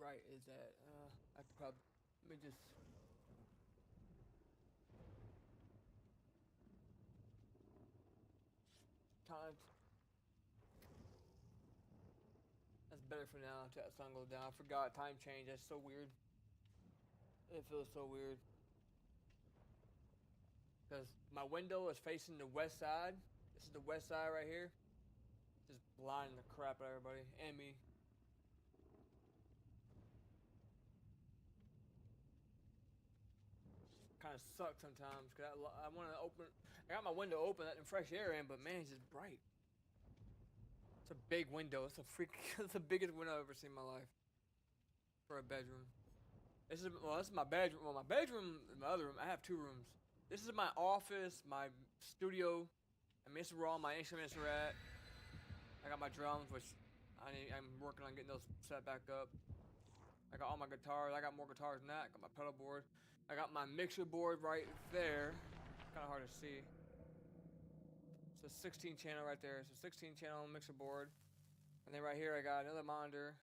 bright is that? I could probably, let me just, time, that's better for now until that sun goes down. I forgot time change, that's so weird. It feels so weird. Because my window is facing the west side. This is the west side right here. Just blinding the crap out of everybody and me. Kind of sucks sometimes because I want to open. I got my window open, letting fresh air in, but man, it's just bright. It's a big window. It's a freak. It's the biggest window I've ever seen in my life for a bedroom. This is my bedroom. Well, my bedroom and my other room. I have two rooms. This is my office, my studio. I mean, this is where all my instruments are at. I got my drums, which I'm working on getting those set back up. I got all my guitars. I got more guitars than that. I got my pedal board. I got my mixer board right there. Kind of hard to see. It's a 16 channel right there. It's a 16 channel mixer board. And then right here I got another monitor.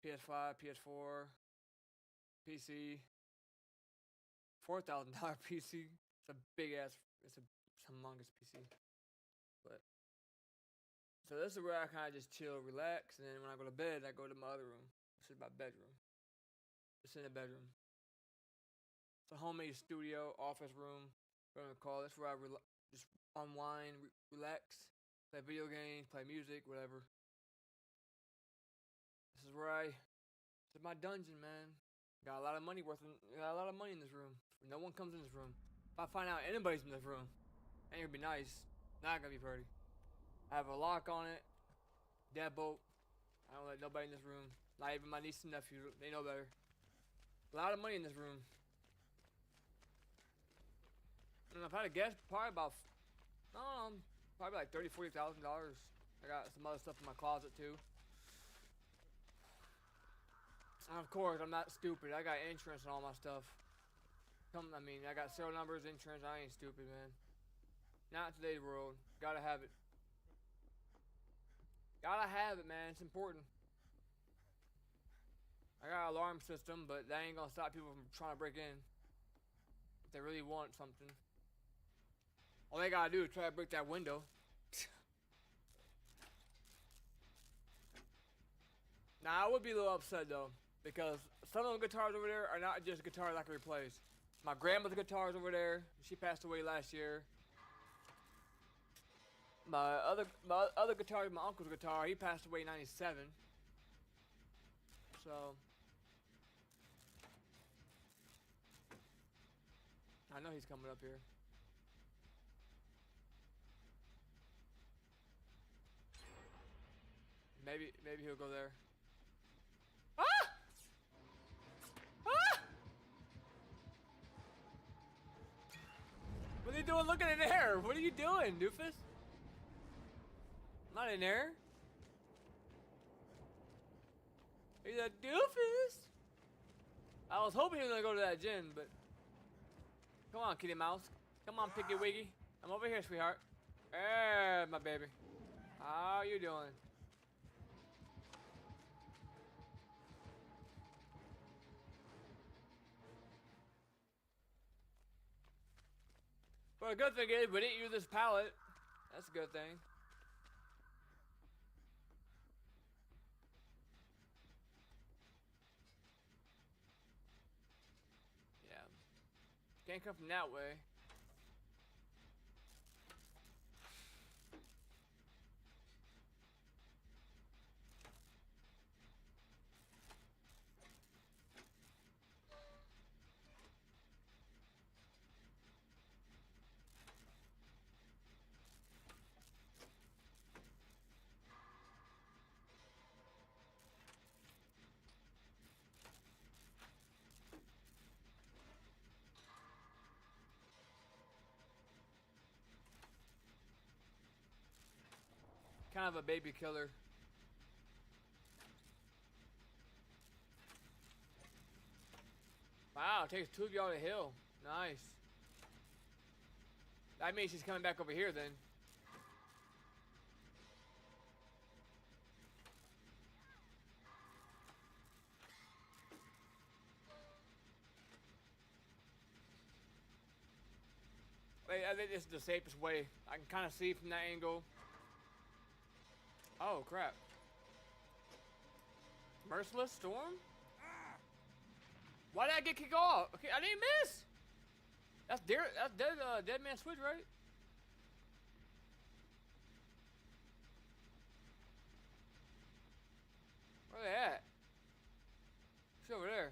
PS5, PS4, PC. $4,000 PC. It's a big ass. It's a humongous PC. But so this is where I kind of just chill, relax, and then when I go to bed, I go to my other room. This is my bedroom. It's in the bedroom. It's a homemade studio, office room, whatever you call it. That's where I just unwind, relax, play video games, play music, whatever. This is where this is my dungeon, man. Got a lot of money got a lot of money in this room. No one comes in this room. If I find out anybody's in this room, ain't gonna be nice. Not gonna be pretty. I have a lock on it, deadbolt. I don't let nobody in this room. Not even my niece and nephew. They know better. A lot of money in this room. And if I had to guess, probably about, I don't know, probably like $30,000, $40,000. I got some other stuff in my closet too. And of course, I'm not stupid. I got insurance on all my stuff. I mean, I got serial numbers, insurance. I ain't stupid, man. Not in today's world. Gotta have it. Gotta have it, man. It's important. I got an alarm system, but that ain't gonna stop people from trying to break in. If they really want something. All they gotta do is try to break that window. Now, I would be a little upset though, because some of the guitars over there are not just guitars I can replace. My grandmother's guitar's over there. She passed away last year. My other guitar is my uncle's guitar. He passed away in '97. So I know he's coming up here. Maybe he'll go there. Ah! Ah! What are you doing looking in there? What are you doing, doofus? I'm not in there. He's a doofus. I was hoping he was gonna go to that gym, but come on, kitty mouse. Come on, Picky Wiggy. I'm over here, sweetheart. Hey, my baby. How you doing? Well, the good thing is we didn't use this pallet. That's a good thing. Yeah. Can't come from that way. Kind of a baby killer. Wow, it takes two of y'all to heal. Nice. That means she's coming back over here then. I think this is the safest way. I can kind of see from that angle. Oh crap! Merciless storm. Why did I get kicked off? Okay, I didn't miss. That's dead man switch, right? Where they at? She's over there.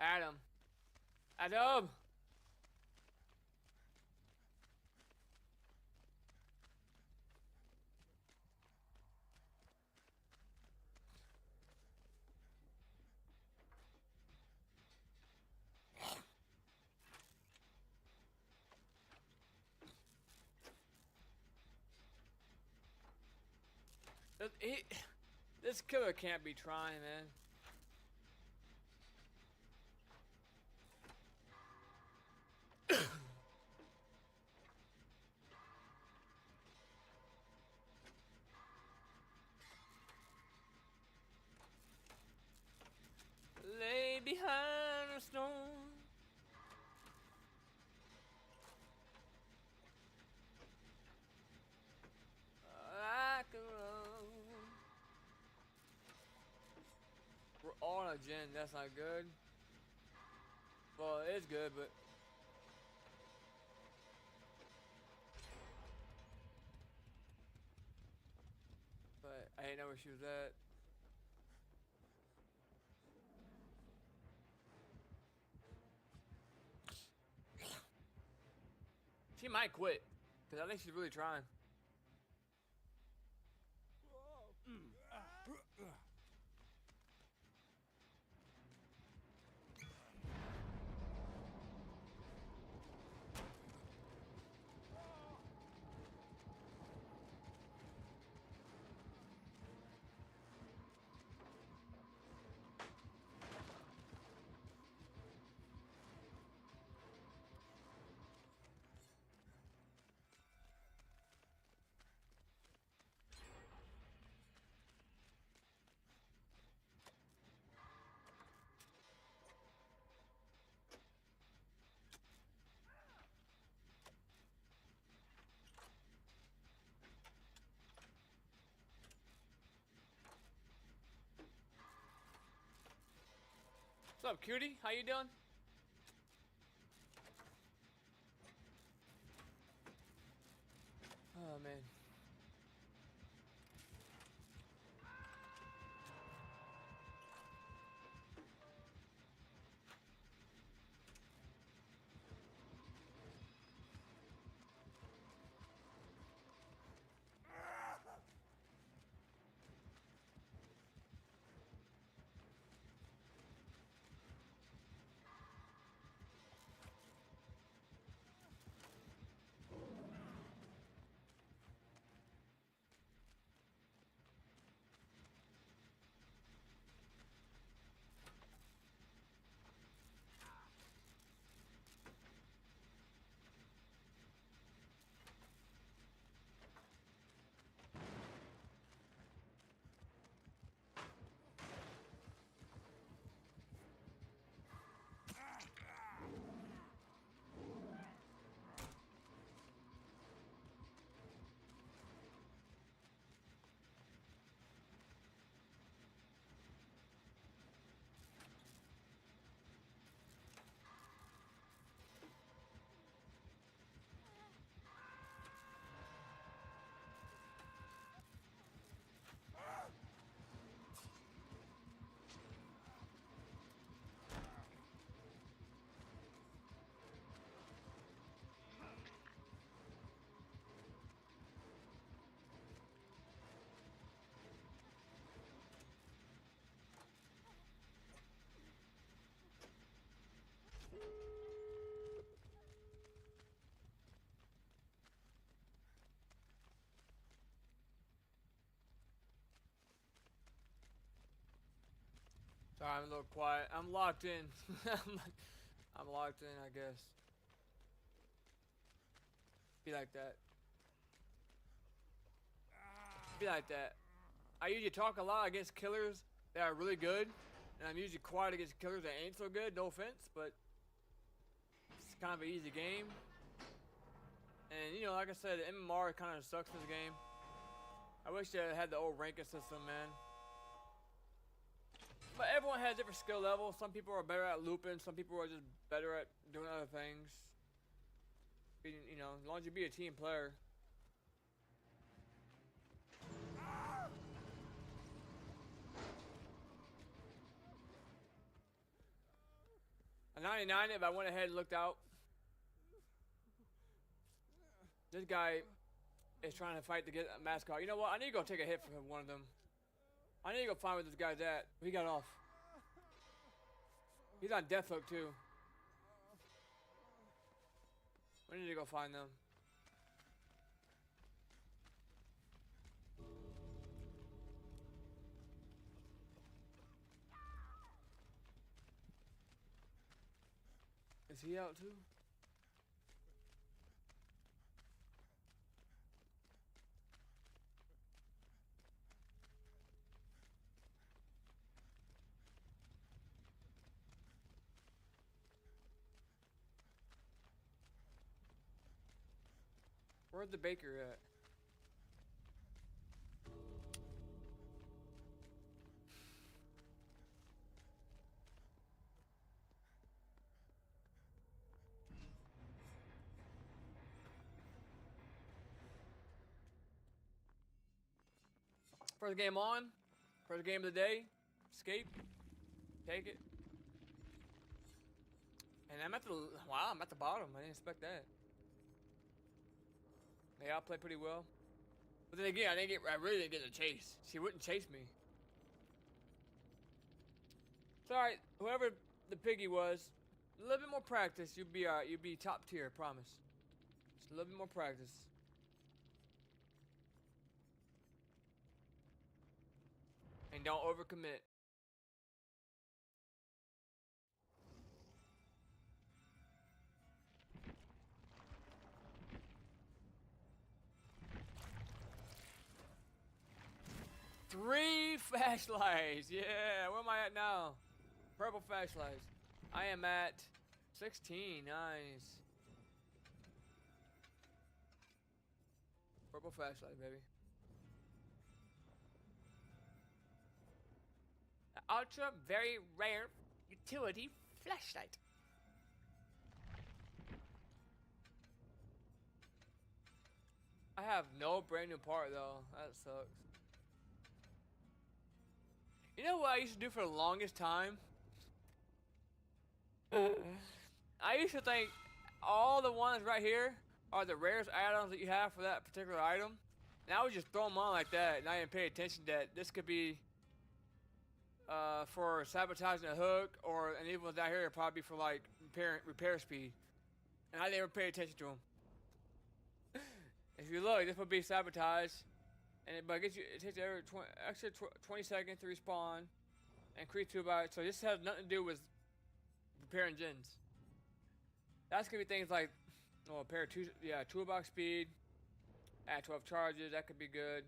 Adam. Adam. This killer can't be trying, man. Lay behind a stone. Like a rose. We're on a gen. That's not good. Well, it's good, but. But I didn't know where she was at. She might quit, because I think she's really trying. What's up, cutie? How you doing? Oh, man. Sorry, I'm a little quiet. I'm locked in. I'm locked in, I guess. Be like that. Be like that. I usually talk a lot against killers that are really good, and I'm usually quiet against killers that ain't so good. No offense, but it's kind of an easy game. And you know, like I said, the MMR kind of sucks this game. I wish they had the old ranking system, man. But everyone has different skill levels. Some people are better at looping. Some people are just better at doing other things. You know, as long as you be a team player. A 99 if I went ahead and looked out. This guy is trying to fight to get a mascot. You know what? I need to go take a hit from one of them. I need to go find where this guy's at. He got off. He's on death hook too. We need to go find them. Is he out too? Where's the baker at? First game on. First game of the day. Escape. Take it. And I'm at the, wow, I'm at the bottom. I didn't expect that. Yeah, I played pretty well. But then again, I really didn't get a chase. She wouldn't chase me. It's alright. Whoever the piggy was, a little bit more practice, you'd be top tier, I promise. Just a little bit more practice. And don't overcommit. Three flashlights. Yeah, where am I at now? Purple flashlights. I am at 16. Nice. Purple flashlight, baby. Ultra very rare utility flashlight. I have no brand new part though. That sucks. You know what I used to do for the longest time? I used to think all the ones right here are the rarest add-ons that you have for that particular item. And I would just throw them on like that, and I didn't pay attention that this could be for sabotaging a hook, or and even ones down here are probably for like repair speed. And I never paid attention to them. If you look, this would be sabotage. But it takes every 20 seconds to respawn, and increase 2 by. So this has nothing to do with repairing gens. That's gonna be things like, oh, repair toolbox speed, add 12 charges. That could be good.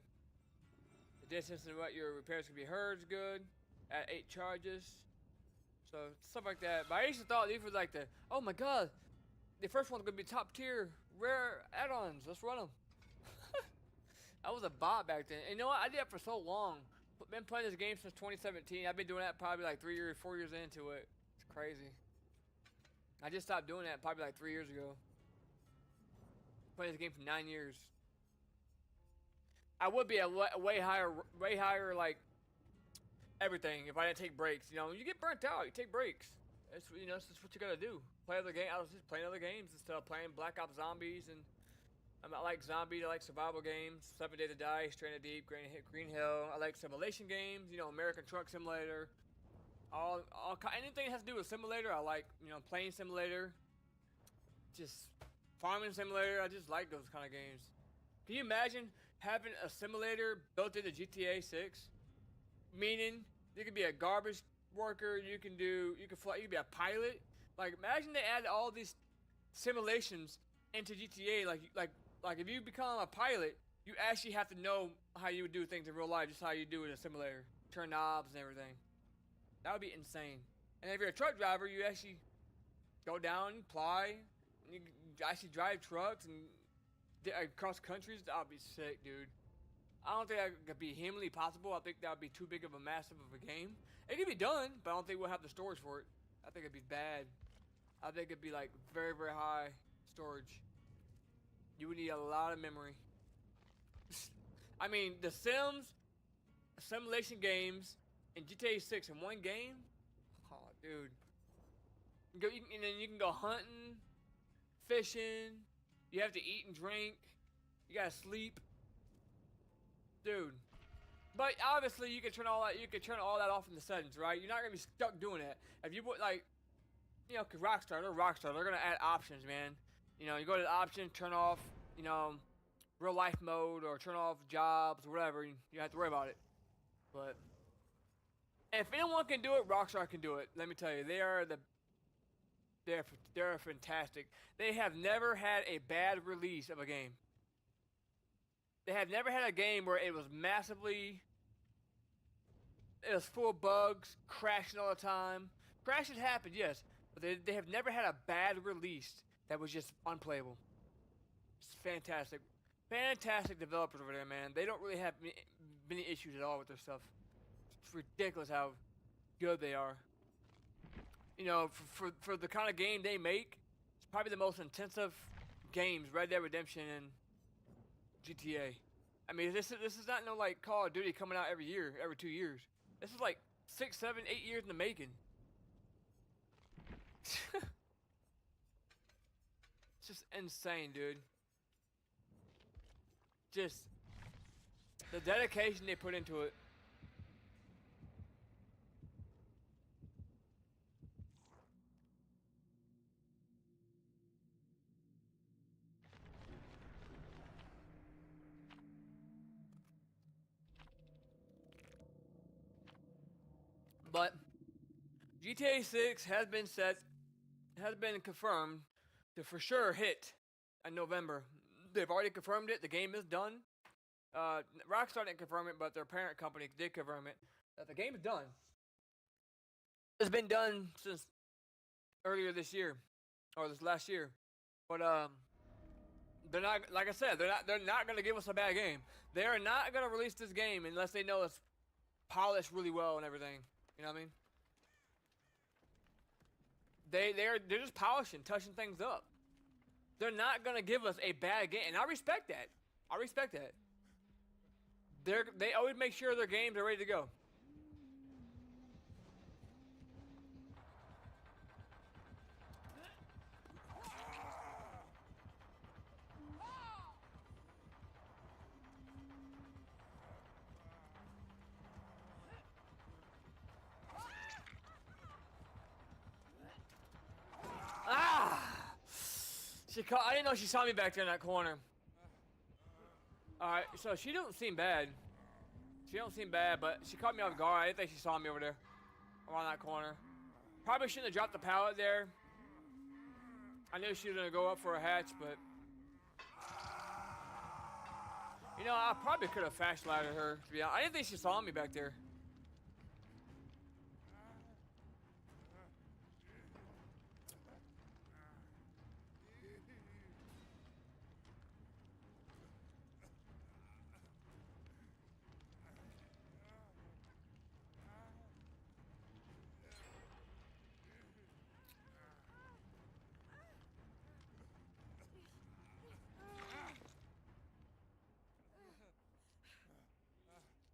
The distance and what your repairs could be heard is good. Add 8 charges. So stuff like that. But I used to thought these were like oh my god, the first one's gonna be top tier rare add-ons. Let's run them. I was a bot back then. And you know what? I did that for so long. Been playing this game since 2017. I've been doing that probably like 4 years into it. It's crazy. I just stopped doing that probably like 3 years ago. Playing this game for 9 years. I would be a way higher like everything if I didn't take breaks. You know, you get burnt out. You take breaks. It's that's just what you gotta do. Play other games. I was just playing other games instead of playing Black Ops Zombies and. I like zombies, I like survival games, 7 Days to Die, Stranded Deep, Green Hill. I like simulation games, American Truck Simulator. Anything that has to do with simulator, I like, plane simulator. Just farming simulator, I just like those kind of games. Can you imagine having a simulator built into GTA 6? Meaning, you could be a garbage worker, you can fly, you can be a pilot. Like, imagine they add all these simulations into GTA, like if you become a pilot, You actually have to know how you would do things in real life, just how you do in a simulator. Turn knobs and everything. That would be insane. And if you're a truck driver, you actually go down, ply, and you actually drive trucks and across countries. That would be sick, dude. I don't think that could be humanly possible. I think that would be too big of a massive of a game. It could be done, but I don't think we'll have the storage for it. I think it'd be bad. I think it'd be like very, very high storage. You would need a lot of memory. I mean, the Sims, simulation games, and GTA 6 in one game? Oh, dude. And then you can go hunting, fishing. You have to eat and drink. You gotta sleep. Dude. But obviously, you can turn all that. You can turn all that off in the settings, right? You're not gonna be stuck doing that. If you put like, you know, cause Rockstar, they're gonna add options, man. You know, you go to the option, turn off, you know, real life mode, or turn off jobs, or whatever. You don't have to worry about it. But if anyone can do it, Rockstar can do it. Let me tell you, they're fantastic. They have never had a bad release of a game. They have never had a game where it was full of bugs, crashing all the time. Crashes happen, yes, but they have never had a bad release that was just unplayable. It's fantastic. Fantastic developers over there, man. They don't really have many issues at all with their stuff. It's ridiculous how good they are. You know, for the kind of game they make, it's probably the most intensive games, Red Dead Redemption and GTA. I mean, this is not no like Call of Duty coming out every year, every 2 years. This is like 6, 7, 8 years in the making. It's just insane, dude. Just the dedication they put into it. But GTA 6 has been confirmed to for sure hit in November. They've already confirmed it. The game is done. Rockstar didn't confirm it, but their parent company did confirm it. That the game is done. It's been done since earlier this year, or this last year. But they're not, like I said, they're not going to give us a bad game. They are not going to release this game unless they know it's polished really well and everything. You know what I mean? They're just polishing, touching things up. They're not gonna give us a bad game, and I respect that. I respect that. They always make sure their games are ready to go. I didn't know she saw me back there in that corner. Alright, so she don't seem bad. She don't seem bad, but she caught me off guard. I didn't think she saw me over there. Around that corner. Probably shouldn't have dropped the pallet there. I knew she was going to go up for a hatch, but... You know, I probably could have flashlighted her, to be honest. I didn't think she saw me back there.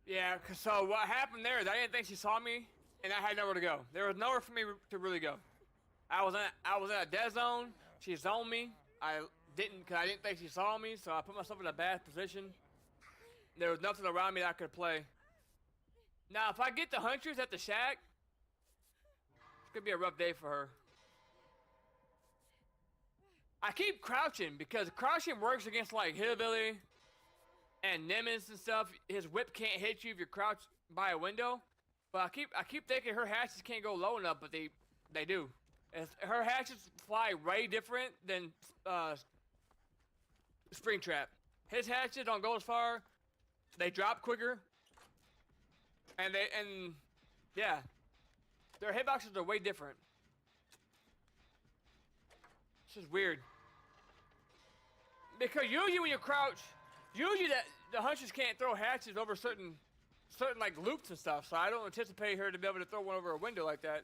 Yeah, so what happened there is I didn't think she saw me, and I had nowhere to go. There was nowhere for me to really go. I was in a dead zone. She zoned me. I didn't think she saw me, so I put myself in a bad position. There was nothing around me that I could play. Now, if I get the hunters at the shack, it's gonna be a rough day for her. I keep crouching because crouching works against like Hillbilly and Nimitz and stuff. His whip can't hit you if you're crouched by a window. But I keep thinking her hatches can't go low enough, but they do. Her hatches fly way different than Springtrap. His hatches don't go as far. They drop quicker. And yeah, their hitboxes are way different. It's just weird. Because usually when you crouch, usually the hunters can't throw hatches over certain like loops and stuff. So I don't anticipate her to be able to throw one over a window like that.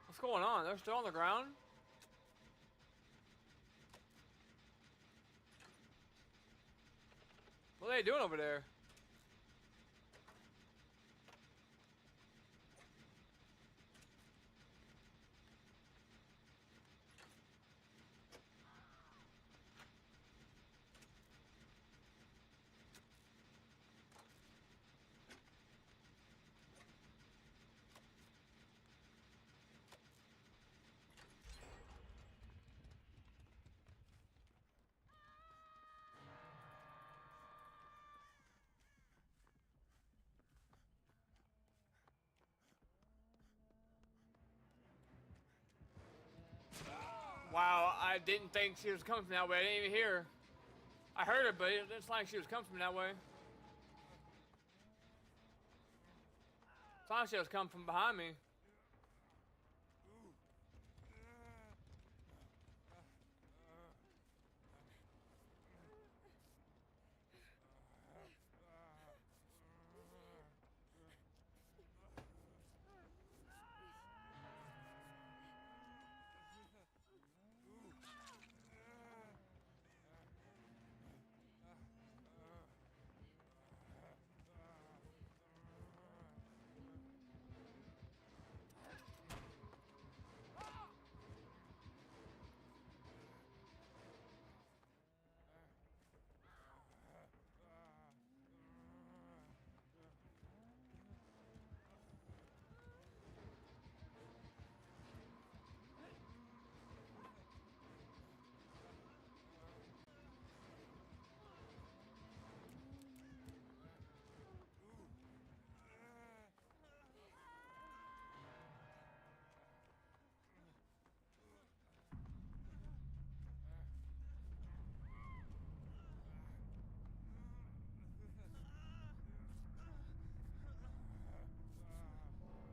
What's going on? They're still on the ground? What are they doing over there? Wow, I didn't think she was coming from that way. I didn't even hear her. I heard her, but it didn't sound like she was coming from that way. It sounded like she was coming from behind me.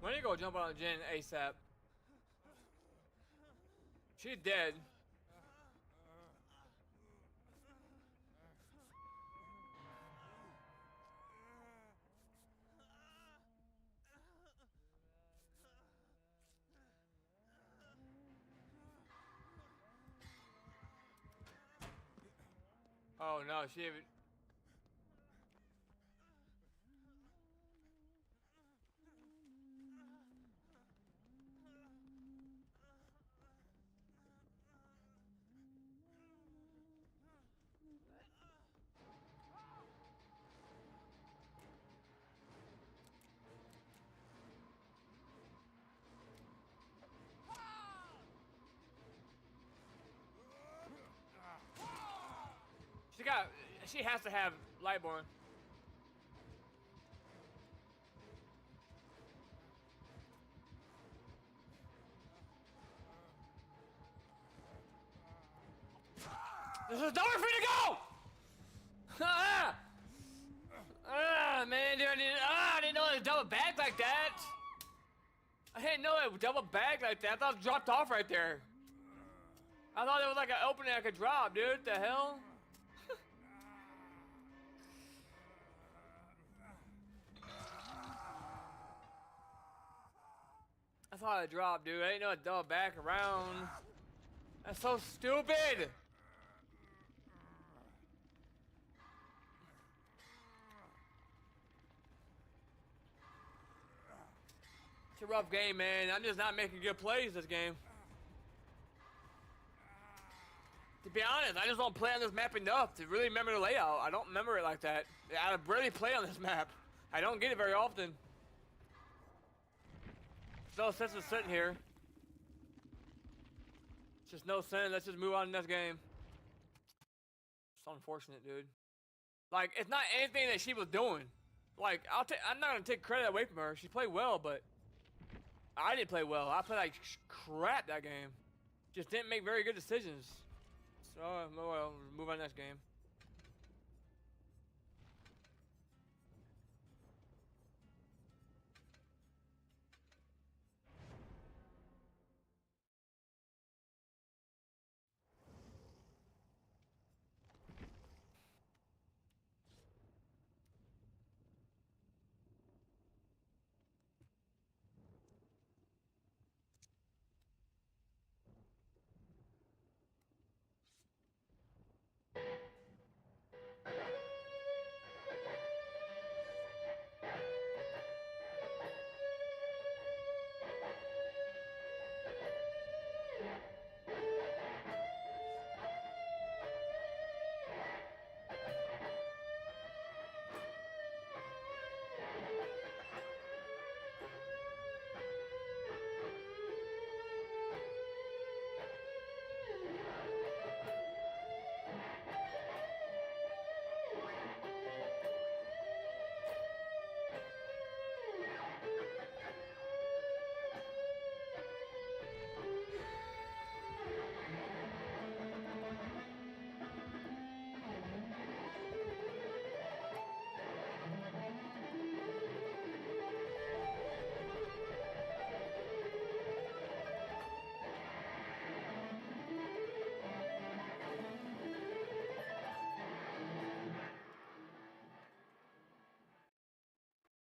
When you go jump on Jen ASAP. She's dead. Oh no, she even... She has to have Lightborn. This is nowhere for me to go! Man, dude, I didn't know it was double bagged like that. I didn't know it was double bagged like that. I thought it dropped off right there. I thought it was like an opening I could drop, dude. What the hell? I thought it dropped, dude. I didn't know it double back around. That's so stupid. a rough game, man. I'm just not making good plays this game. To be honest, I just don't play on this map enough to really remember the layout. I don't remember it like that. I rarely play on this map. I don't get it very often. There's no sense of sitting here. It's just no sense. Let's just move on to the next game. It's unfortunate, dude. Like, it's not anything that she was doing. Like, I'm not gonna take credit away from her. She played well, but I didn't play well. I played like crap that game. Just didn't make very good decisions. So, well, move on to the next game.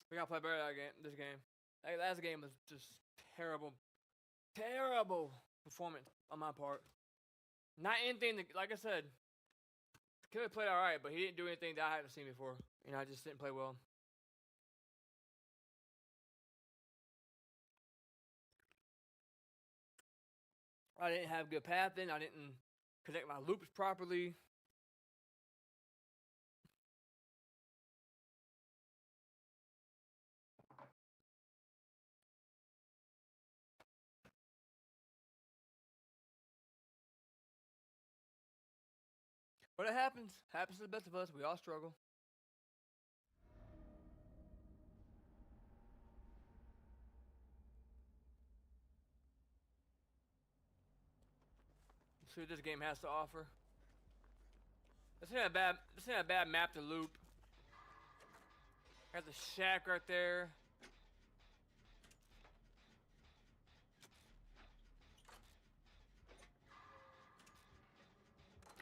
We gotta play better this game. That last game was just terrible. Terrible performance on my part. Not anything that, like I said, Killer played alright, but he didn't do anything that I hadn't seen before. You know, I just didn't play well. I didn't have good pathing. I didn't connect my loops properly. But it happens. Happens to the best of us. We all struggle. Let's see what this game has to offer. This ain't a bad map to loop. Got the shack right there.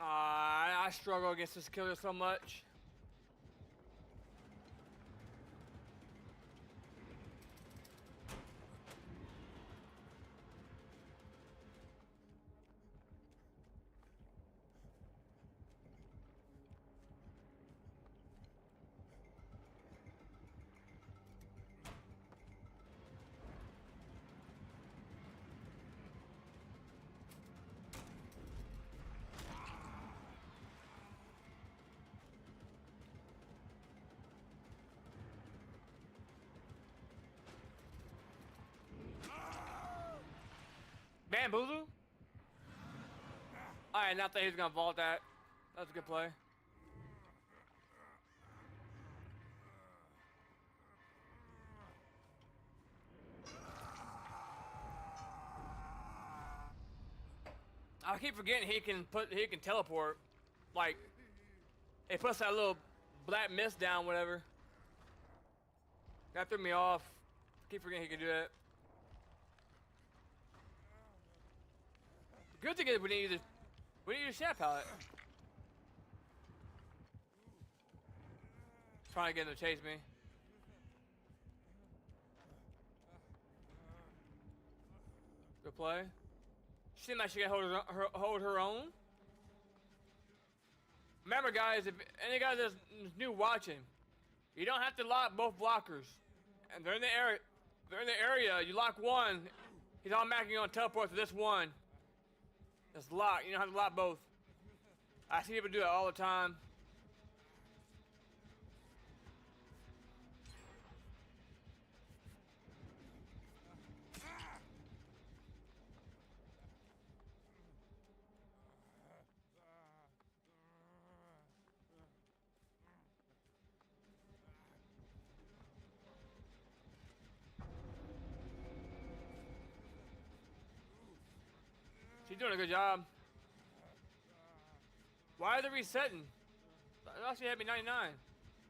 I struggle against this killer so much. Bamboozle? Alright, not that he's gonna vault that. That's a good play. I keep forgetting he can teleport. Like, it puts that little black mist down, whatever. That threw me off. Keep forgetting he can do that. Good thing is we didn't use a shot pallet. Trying to get him to chase me. Good play. She seemed like she can hold her own. Remember, guys, if any guys that's new watching, you don't have to lock both blockers, and they're in the area. they're in the area. You lock one, he's automatically gonna teleport to this one. It's locked. You don't have to lock both. I see people do that all the time. She's doing a good job. Why are they resetting? Last year had me 99.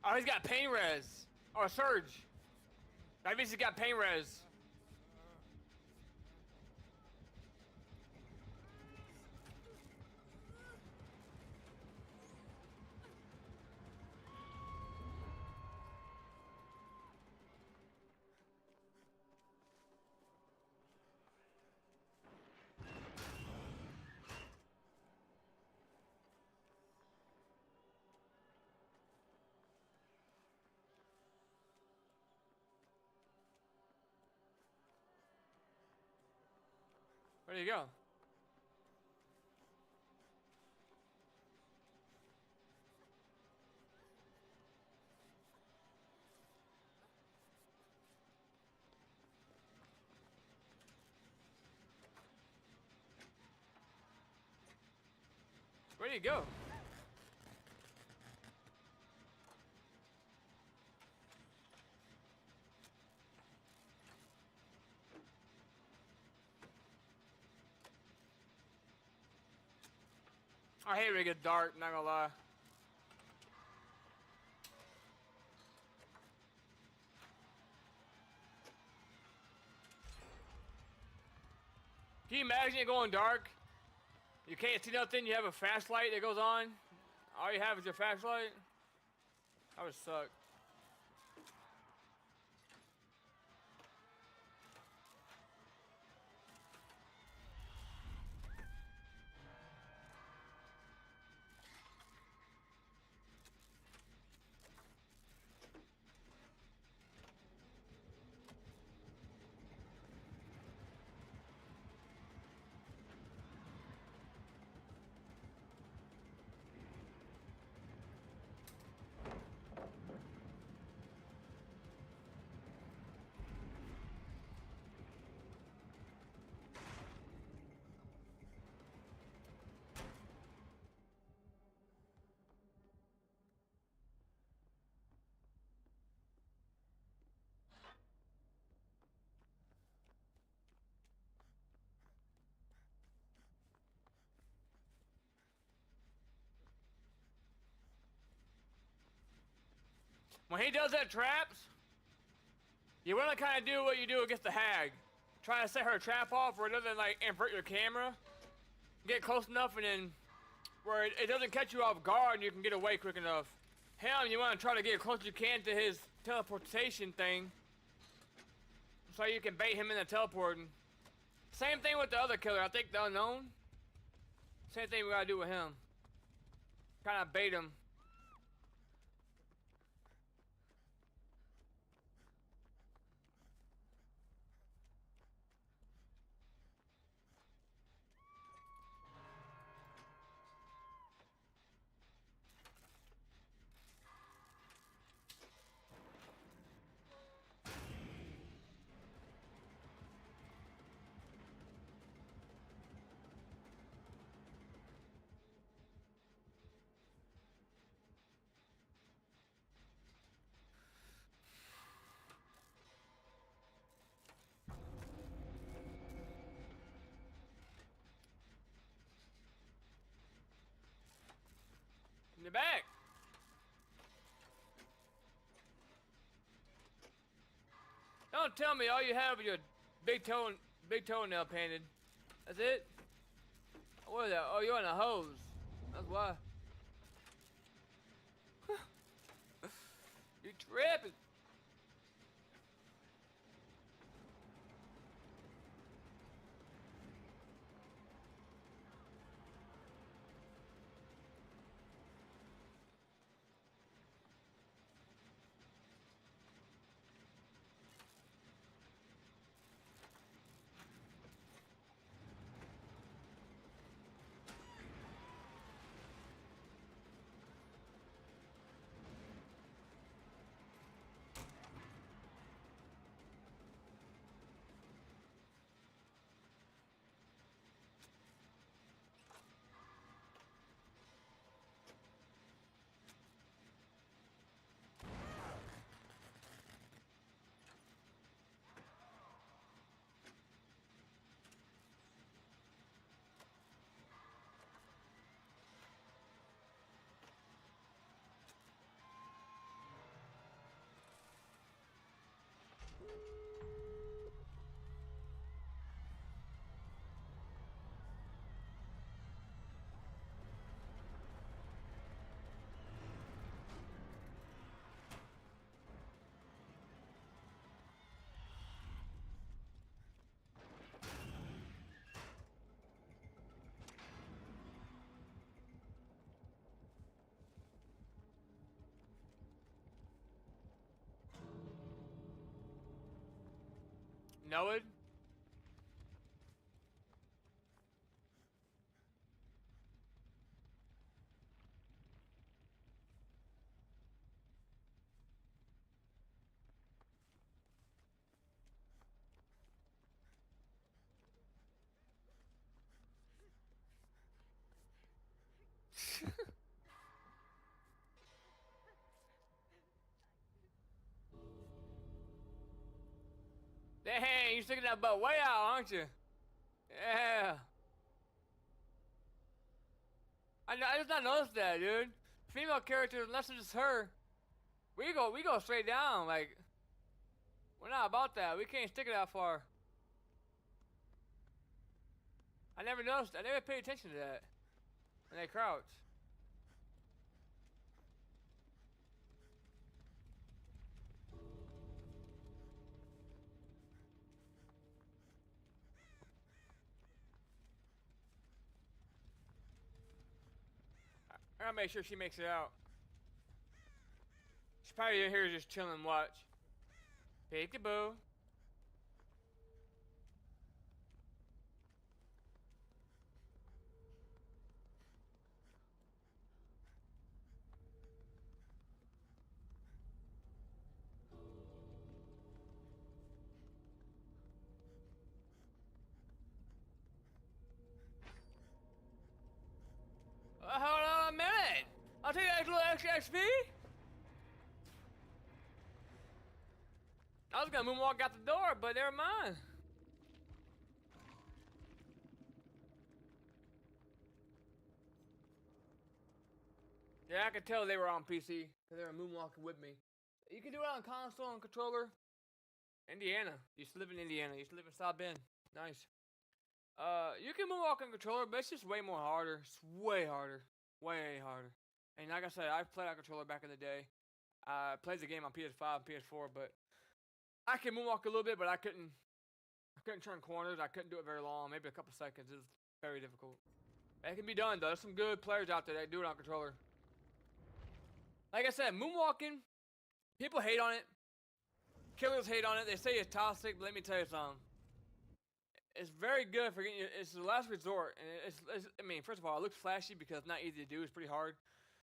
Oh, he's got pain res. Or surge. That means he's got pain res. Where do you go? Where do you go? I hate when it gets dark, not gonna lie. Can you imagine it going dark? You can't see nothing, you have a flashlight that goes on. All you have is your flashlight. That would suck. When he does that traps, you want to kind of do what you do against the hag. Try to set her trap off where it doesn't like invert your camera. Get close enough and then where it doesn't catch you off guard and you can get away quick enough. Him, you want to try to get as close as you can to his teleportation thing so you can bait him into teleporting. Same thing with the other killer, I think the unknown. Same thing we gotta do with him. Kind of bait him. In the back. Don't tell me all you have is your big toenail painted. That's it? What is that? Oh, you're on a hose. That's why. You tripping. know it? Dang, you sticking that butt way out, aren't you? Yeah. I just not noticed that, dude. Female characters, unless it's just her, we go straight down. Like, we're not about that. We can't stick it that far. I never noticed. I never paid attention to that when they crouch. I gotta make sure she makes it out. She's probably in here just chilling, watch. Peekaboo. Hold on a minute. I'll take that little extra XP. I was gonna moonwalk out the door, but never mind. Yeah, I could tell they were on PC because they were moonwalking with me. You can do it on console and controller. Indiana. You used to live in Indiana. You used to live in South Bend. Nice. You can moonwalk on controller, but it's just way more harder. It's way harder. Way harder. And like I said, I've played on controller back in the day. I played the game on PS5 and PS4, but I can moonwalk a little bit, but I couldn't turn corners. I couldn't do it very long, maybe a couple seconds. It was very difficult. It can be done though. There's some good players out there that do it on controller. Like I said, moonwalking, people hate on it. Killers hate on it. They say it's toxic, but let me tell you something. It's very good for getting you. It's the last resort, and I mean, first of all, it looks flashy because it's not easy to do. It's pretty hard.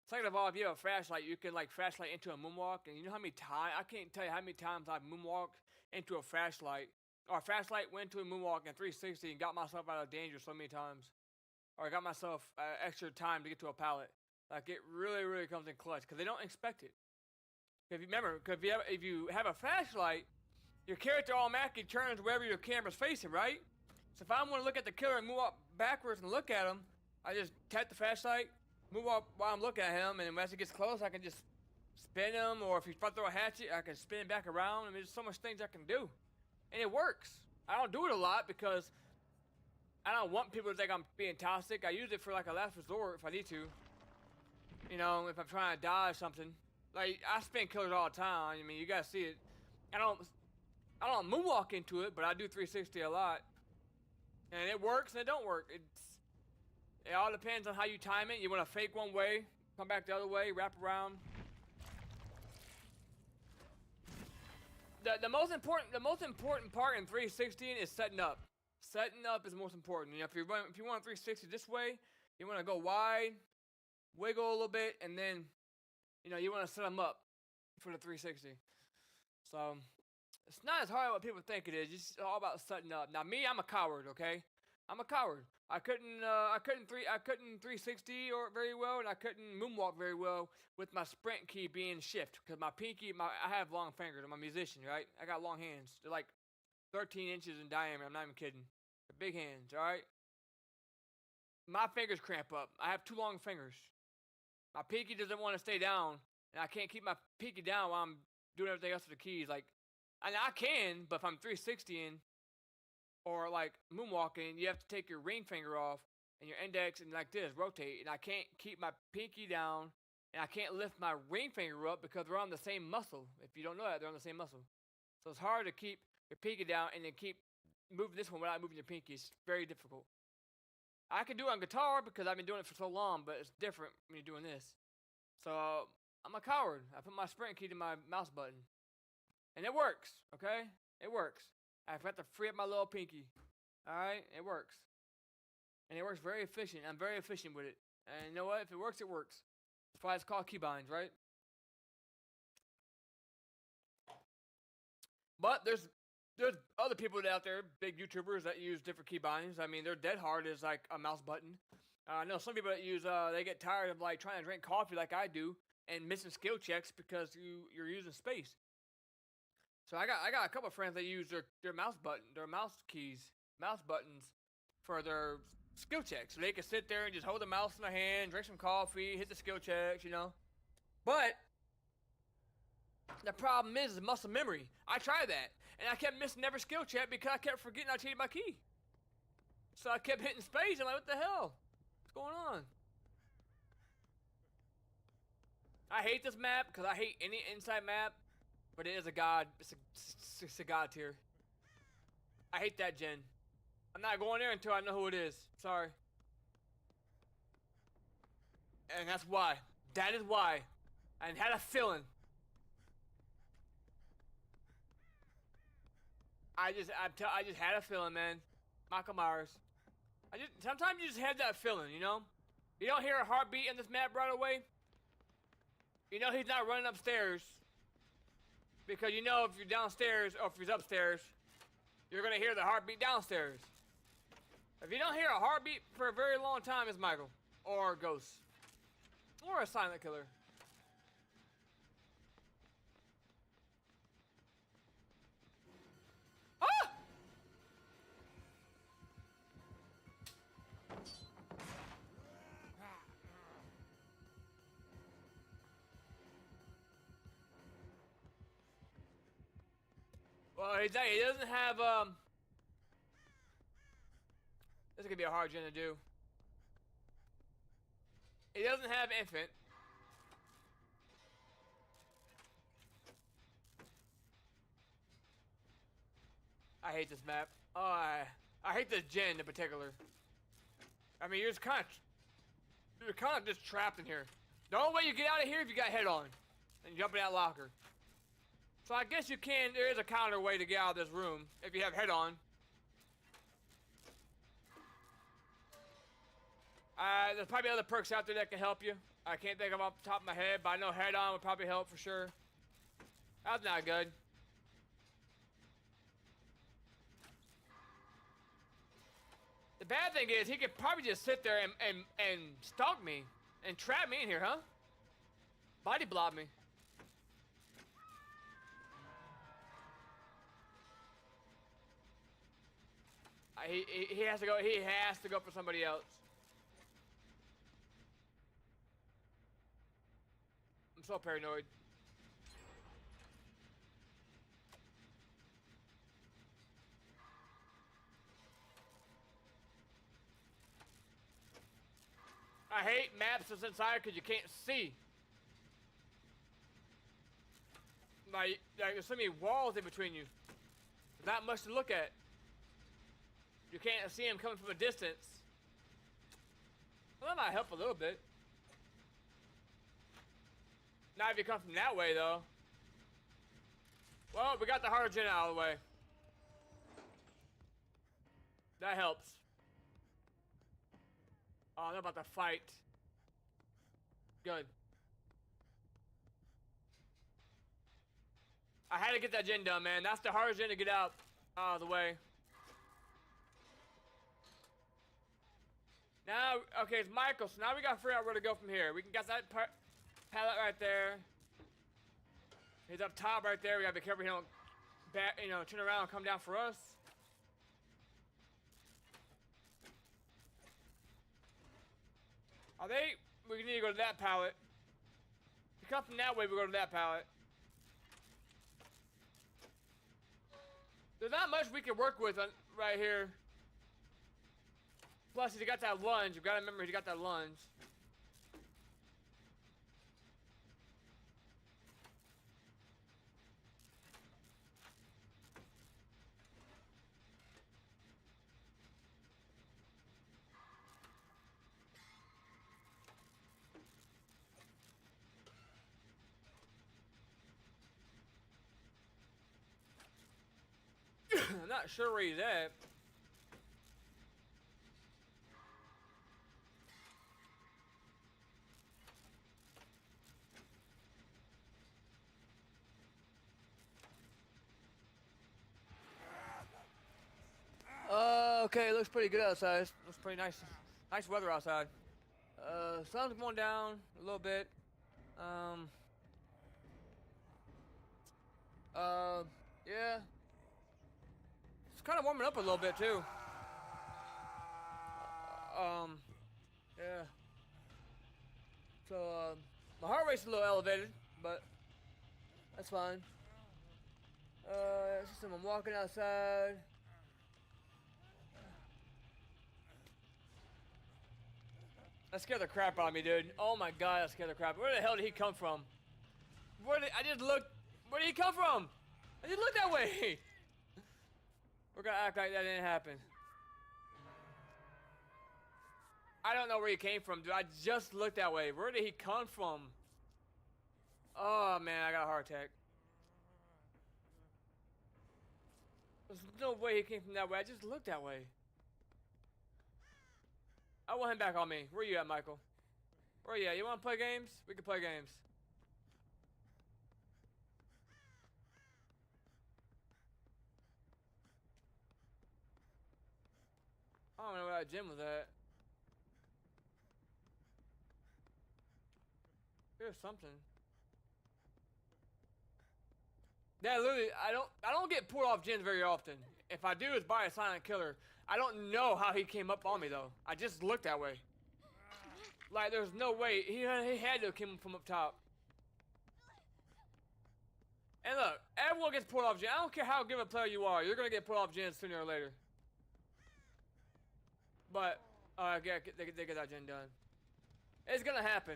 Second of all, if you have a flashlight, you can like flashlight into a moonwalk, and you know how many times I can't tell you how many times I've moonwalked into a flashlight, or a flashlight went to a moonwalk in 360 and got myself out of danger so many times, or I got myself extra time to get to a pallet. Like it really, really comes in clutch because they don't expect it. If you remember, because if you have a flashlight, your character automatically turns wherever your camera's facing, right? So if I want to look at the killer and move up backwards and look at him, I just tap the flashlight, move up while I'm looking at him, and as he gets close, I can just spin him, or if he's about to throw a hatchet, I can spin back around. I mean, there's so much things I can do. And it works. I don't do it a lot because I don't want people to think I'm being toxic. I use it for like a last resort if I need to. You know, if I'm trying to dodge something. Like, I spin killers all the time. I mean, you guys see it. I don't moonwalk into it, but I do 360 a lot. And it works and it don't work. It all depends on how you time it. You want to fake one way, come back the other way, wrap around. The most important part in 360 is setting up. Setting up is most important. You know, if you want 360 this way, you want to go wide, wiggle a little bit, and then you want to set them up for the 360. So it's not as hard as what people think it is. It's all about setting up. Now me, I'm a coward. Okay, I'm a coward. I couldn't 360 or very well, and I couldn't moonwalk very well with my sprint key being shift because my pinky, I have long fingers. I'm a musician, right? I got long hands. They're like 13 inches in diameter. I'm not even kidding. They're big hands. All right. My fingers cramp up. I have too long fingers. My pinky doesn't want to stay down, and I can't keep my pinky down while I'm doing everything else with the keys. Like, I can, but if I'm 360ing or like moonwalking, you have to take your ring finger off and your index and like this, rotate. And I can't keep my pinky down, and I can't lift my ring finger up because they're on the same muscle. If you don't know that, they're on the same muscle. So it's hard to keep your pinky down and then keep moving this one without moving your pinky. It's very difficult. I can do it on guitar because I've been doing it for so long, but it's different when you're doing this. So I'm a coward. I put my sprint key to my mouse button. And it works, okay? It works. I forgot to free up my little pinky. Alright, it works. And it works very efficient. I'm very efficient with it. And you know what? If it works, it works. That's why it's called keybinds, right? But there's other people out there, big YouTubers that use different keybinds. I mean, their dead hard is like a mouse button. I know some people that use they get tired of like trying to drink coffee like I do and missing skill checks because you're using space. So I got a couple of friends that use their mouse buttons for their skill checks. So they can sit there and just hold the mouse in their hand, drink some coffee, hit the skill checks, you know. But the problem is muscle memory. I tried that, and I kept missing every skill check because I kept forgetting I cheated my key. So I kept hitting space. I'm like, what the hell? What's going on? I hate this map because I hate any inside map, but it is a god. It's a god tier. I hate that gen. I'm not going there until I know who it is. Sorry. And that's why. That is why. I had a feeling. I just had a feeling, man. Michael Myers. Sometimes you just have that feeling, you know? You don't hear a heartbeat in this map right away. You know he's not running upstairs. Because you know if you're downstairs or if he's upstairs, you're gonna hear the heartbeat downstairs. If you don't hear a heartbeat for a very long time, it's Michael. Or a ghost. Or a silent killer. Ah! Well, he doesn't have, this is gonna be a hard gen to do. He doesn't have infant. I hate this map. Oh, I hate this gen in particular. I mean, you're kind of just trapped in here. The only way you get out of here is if you got head on and jump in that locker. So I guess you can. There is a counter way to get out of this room if you have head on. There's probably other perks out there that can help you. I can't think of them off the top of my head, but I know head on would probably help for sure. That's not good. The bad thing is he could probably just sit there and stalk me and trap me in here, huh? Body block me. He has to go. He has to go for somebody else. I'm so paranoid. I hate maps that's inside because you can't see. Like there's so many walls in between you. There's not much to look at. You can't see him coming from a distance. Well, that might help a little bit. Not if you come from that way, though. Well, we got the harder gen out of the way. That helps. Oh, they're about to fight. Good. I had to get that gen done, man. That's the hardest gen to get out of the way. Now, okay, it's Michael, so now we gotta figure out where to go from here. We can get that pallet right there. He's up top right there. We gotta be careful he don't turn around and come down for us. Are they? We need to go to that pallet. If you come from that way, we go to that pallet. There's not much we can work with right here. Plus, he's got that lunge. You've got to remember he's got that lunge. not sure where he's at. Okay, it looks pretty good outside. Looks pretty nice. Nice weather outside. Sun's going down a little bit. Yeah. It's kind of warming up a little bit too. Yeah. So, my heart rate's a little elevated, but that's fine. It's just I'm walking outside. That scared the crap out of me, dude. Oh my god, that scared the crap. Where the hell did he come from? I just looked. Where did he come from? I just looked that way. We're gonna act like that didn't happen. I don't know where he came from, dude. I just looked that way. Where did he come from? Oh man, I got a heart attack. There's no way he came from that way. I just looked that way. I want him back on me. Where you at, Michael? Where you at? You want to play games? We can play games. I don't know where that gym was at. There's something. Yeah, literally, I don't get pulled off gyms very often. If I do, it's by a silent killer. I don't know how he came up on me though. I just looked that way. Like there's no way he had to have come from up top. And look, everyone gets pulled off gyms. I don't care how good of a player you are. You're gonna get pulled off gyms sooner or later. But they get that gen done. It's gonna happen.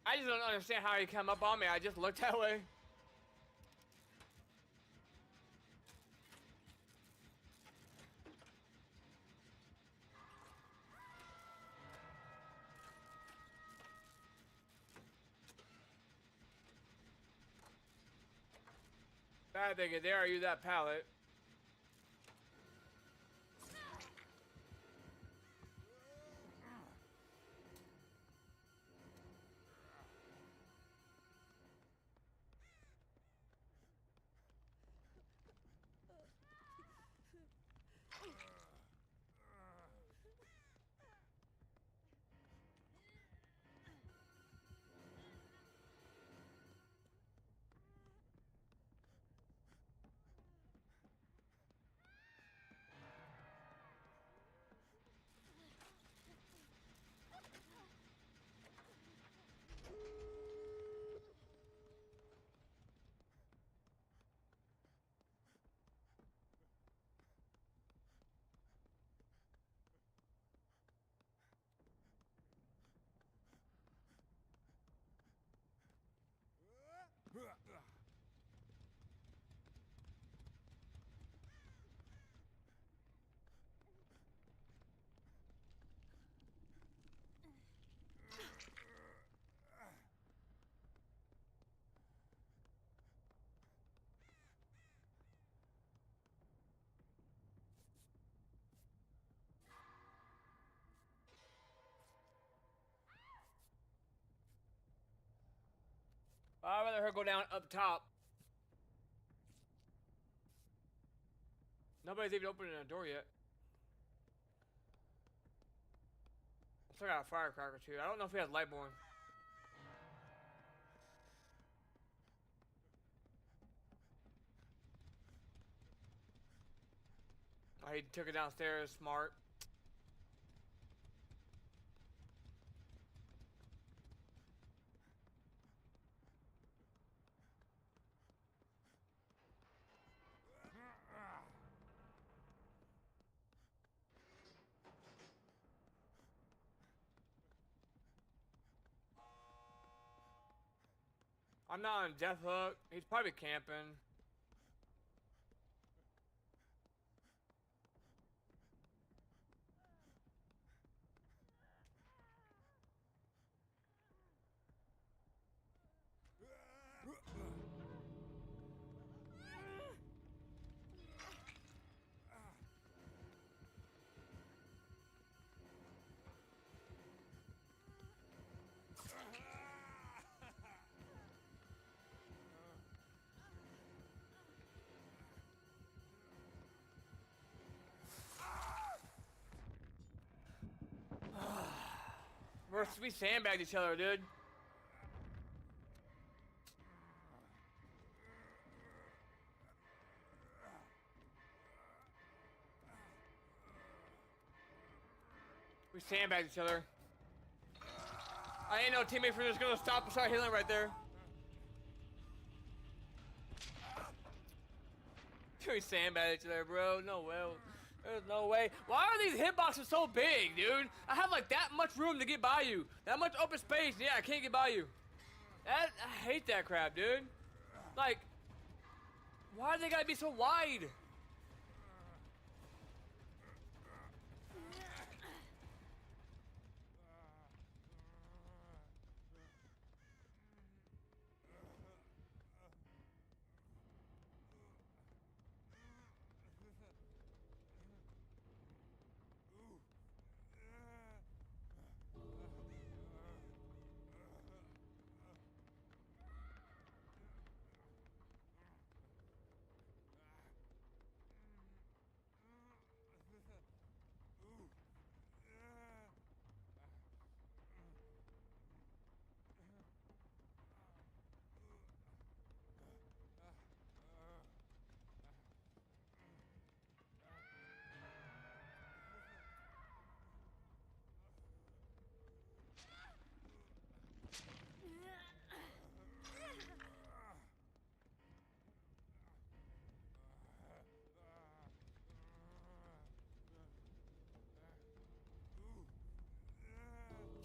I just don't understand how he came up on me. I just looked that way. Bad thing is there, I use that pallet. I'd rather her go down up top. Nobody's even opening the door yet. Still got a firecracker too. I don't know if he has Lightborn. Oh, he took it downstairs. Smart. I'm not on Death Hook. He's probably camping. we sandbagged each other, dude. We sandbagged each other. I ain't no teammate for just gonna stop and start healing right there. We sandbagged each other, bro. No way. There's no way. Why are these hitboxes so big, dude? I have like that much room to get by you. That much open space. Yeah, I can't get by you. I hate that crap, dude. Like, why do they gotta be so wide?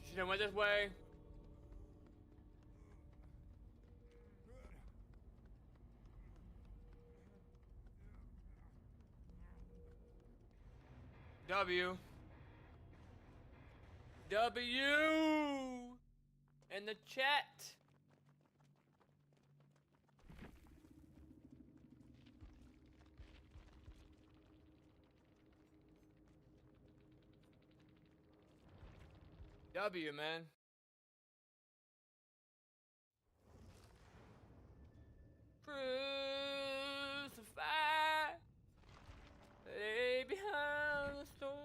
She done went this way. W. In the chat. W, man. Crucified, lay behind the stone.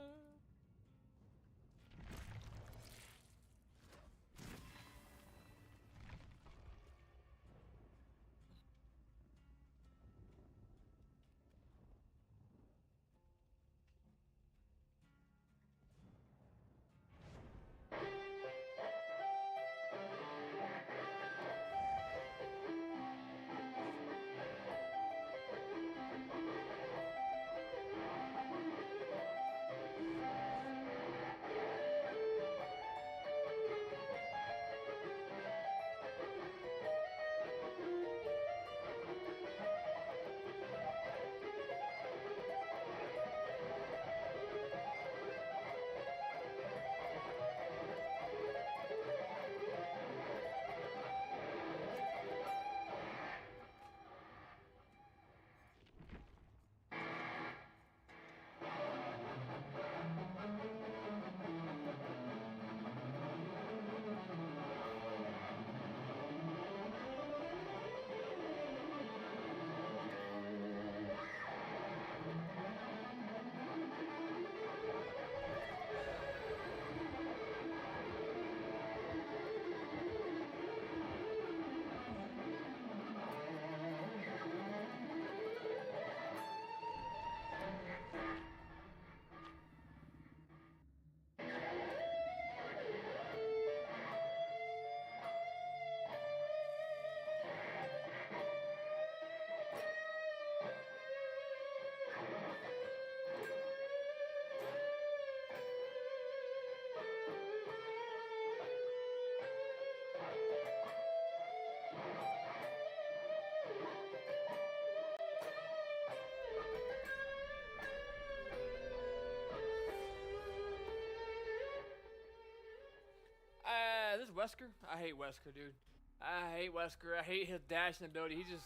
This is Wesker? I hate Wesker, dude. I hate Wesker. I hate his dashing ability. He just...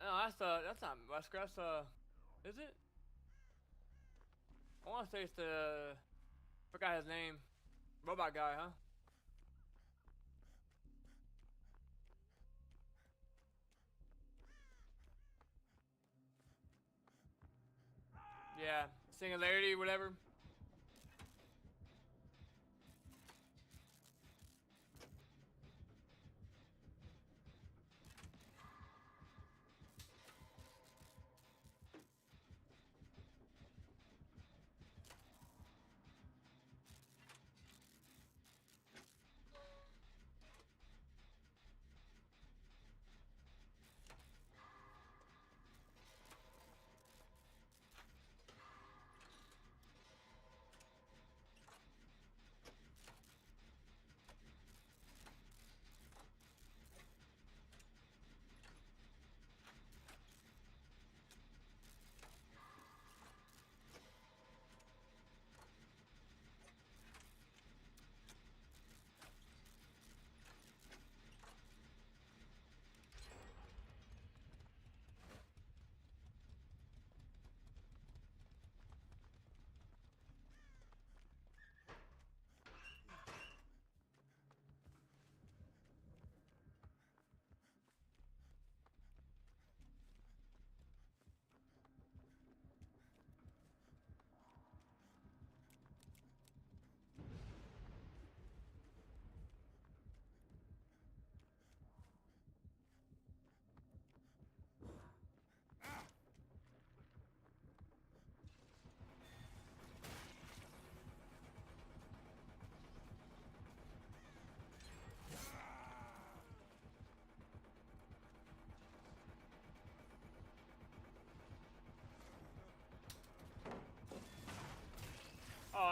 No, that's not Wesker. That's, is it? I want to say it's the... Forgot his name. Robot guy, huh? Yeah. Singularity, whatever.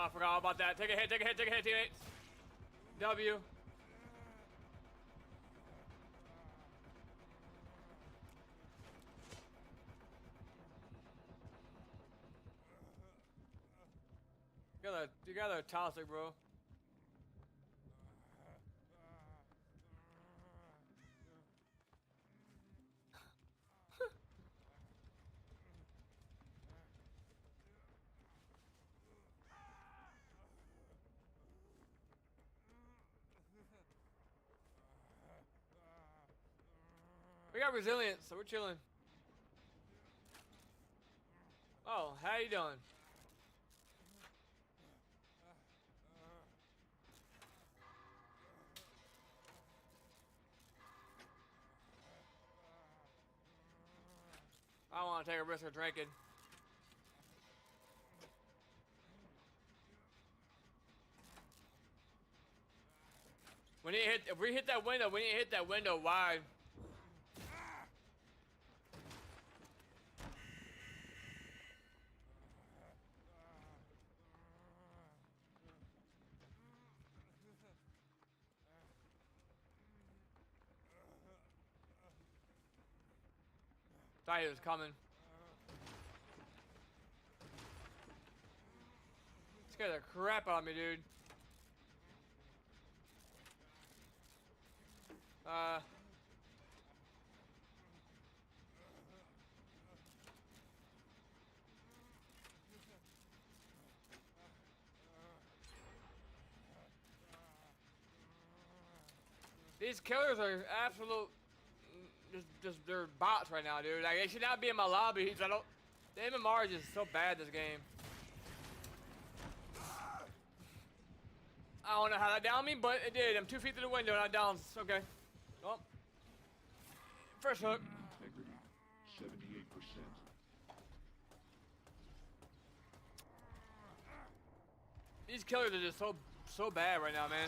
I forgot all about that. Take a hit, take a hit, take a hit, teammates. W. You got a toxic, bro. We got resilience, so we're chilling. Oh, how you doing? I don't want to take a risk of drinking. If we hit that window, we need to hit that window wide. Thought he was coming. Scared the crap out of me, dude. These killers are absolute, just they're bots right now, dude. Like, they should not be in my lobby. The MMR is just so bad this game. I don't know how that downed me, but it did. I'm 2 feet through the window and I down. Okay. Well, first hook. 78%. These killers are just so bad right now, man.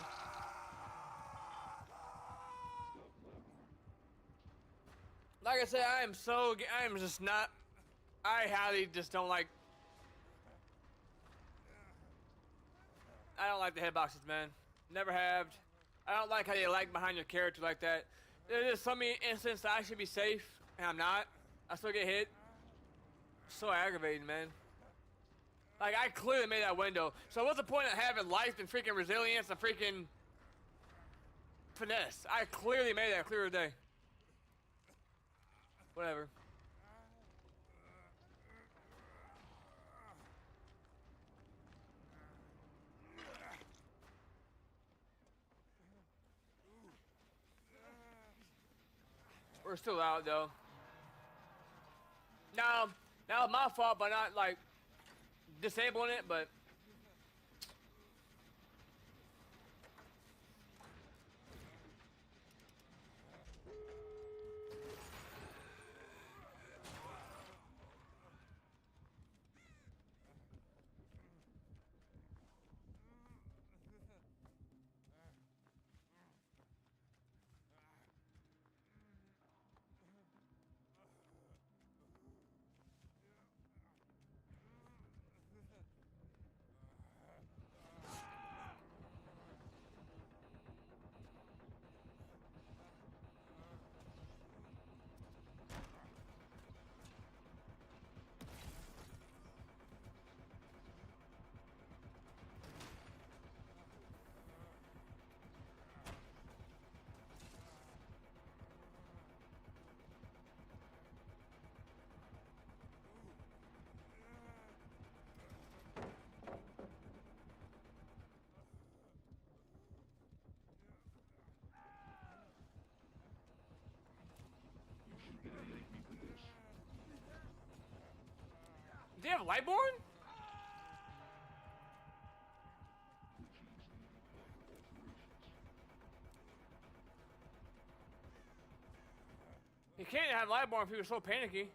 Like I said, I am just not. I highly just don't like. I don't like the hitboxes, man. Never have. I don't like how they lag behind your character like that. There's just so many instances that I should be safe, and I'm not. I still get hit. So aggravating, man. Like, I clearly made that window. So what's the point of having life and freaking resilience and freaking finesse? I clearly made that clear as day. Whatever. We're still out though. Now it's my fault by not like disabling it, but do you have Lightborn? You can't have Lightborn if he was so panicky.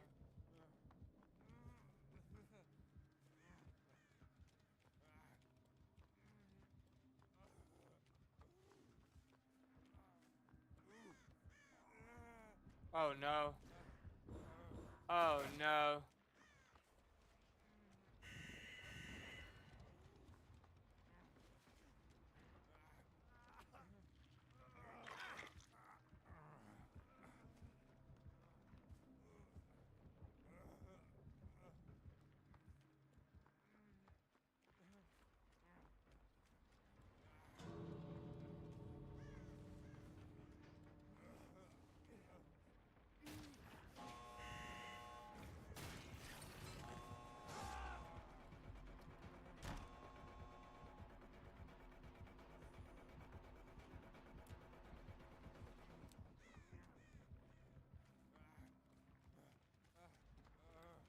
Oh no. Oh no.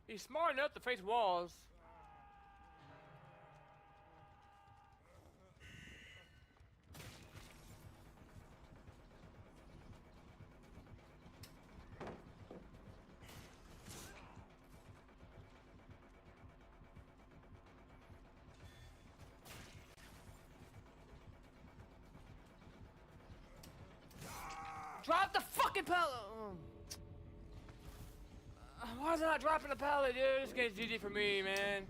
He's smart enough to face walls. Drop the fucking pallet! Why is it not dropping the pallet, dude? This game's GG for me, man.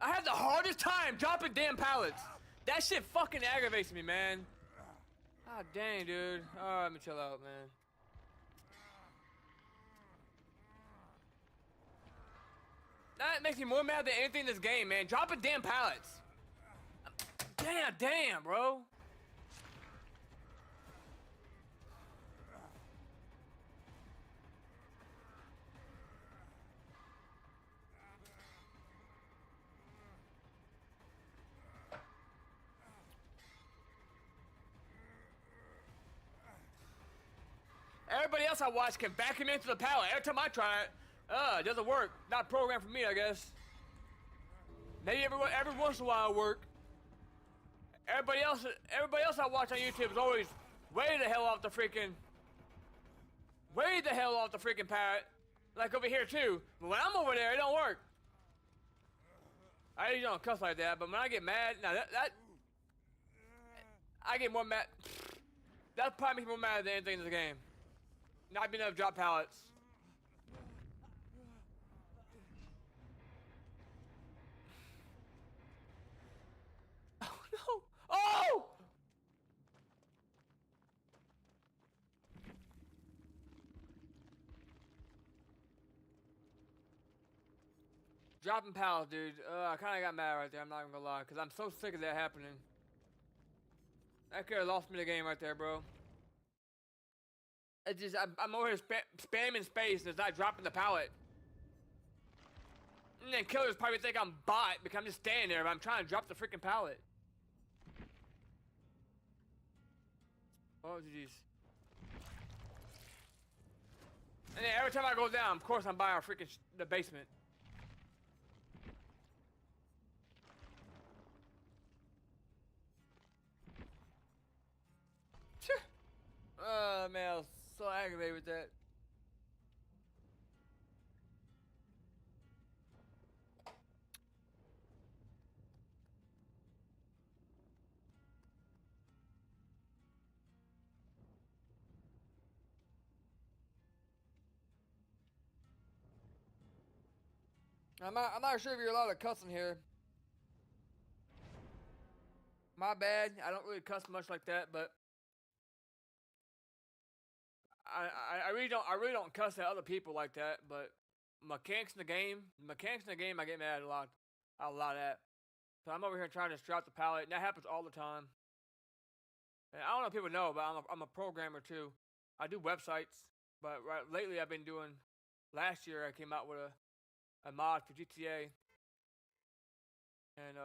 I have the hardest time dropping damn pallets. That shit fucking aggravates me, man. God dang, dude. Alright, let me chill out, man. That makes me more mad than anything in this game, man. Dropping damn pallets. Damn, bro. Everybody else I watch can back him into the pallet. Every time I try it, it doesn't work. Not programmed for me, I guess. Maybe every once in a while it work. Everybody else I watch on YouTube is always way the hell off the freaking pallet. Like over here too. But when I'm over there, it don't work. I usually don't cuss like that, but when I get mad, now that I get more mad. That probably makes me more mad than anything in the game. Not being able to drop pallets. Oh no! Oh! Dropping pallets, dude. I kind of got mad right there. I'm not even gonna lie, cause I'm so sick of that happening. That could have lost me the game right there, bro. It's just I'm over here spamming space and it's not dropping the pallet. And then killers probably think I'm bot because I'm just standing there, but I'm trying to drop the freaking pallet. Oh jeez. And then every time I go down, of course I'm by our freaking the basement. Oh man, I was so aggravated with that. I'm not sure if you're allowed to cuss in here. My bad. I don't really cuss much like that, but I really don't cuss at other people like that. But mechanics in the game, I get mad a lot at. So I'm over here trying to drop the pallet, and that happens all the time. And I don't know if people know, but I'm a programmer too. I do websites, but lately I've been doing. Last year I came out with a mod for GTA, and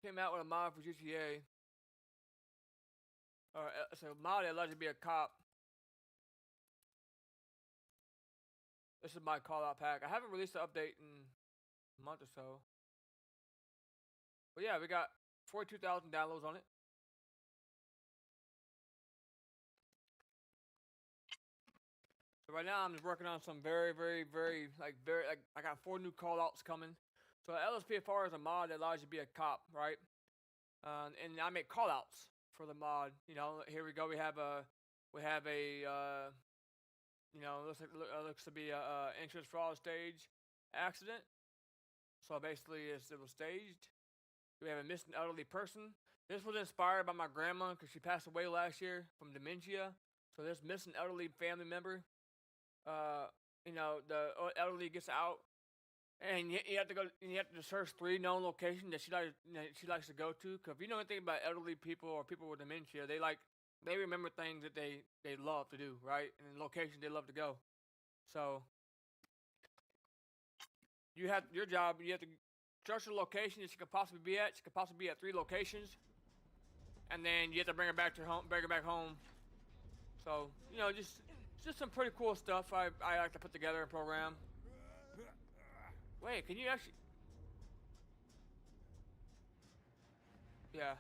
came out with a mod for GTA. Or it's a mod that allows you to be a cop. This is my call out pack. I haven't released an update in a month or so. But yeah, we got 42,000 downloads on it. So right now I'm just working on some very I got 4 new call outs coming. So LSPFR is a mod that allows you to be a cop, right? And I make call outs for the mod. You know, here we go. We have a you know, looks to be a insurance fraud stage accident. So basically, it was staged. We have a missing elderly person. This was inspired by my grandma because she passed away last year from dementia. So this missing elderly family member, you know, the elderly gets out, and you have to go. You have to search 3 known locations that she likes to go to. Because if you know anything about elderly people or people with dementia, they remember things that they love to do, right? And locations they love to go. So you have your job. You have to search the location that she could possibly be at. She could possibly be at 3 locations, and then you have to bring her back to home. Bring her back home. So you know, just some pretty cool stuff. I like to put together a program. Wait, can you actually? Yeah.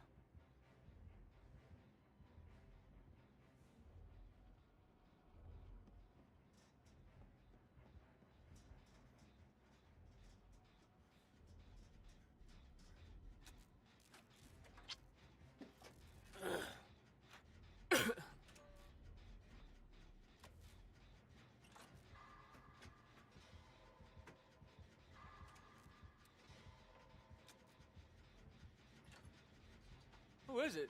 Who is it?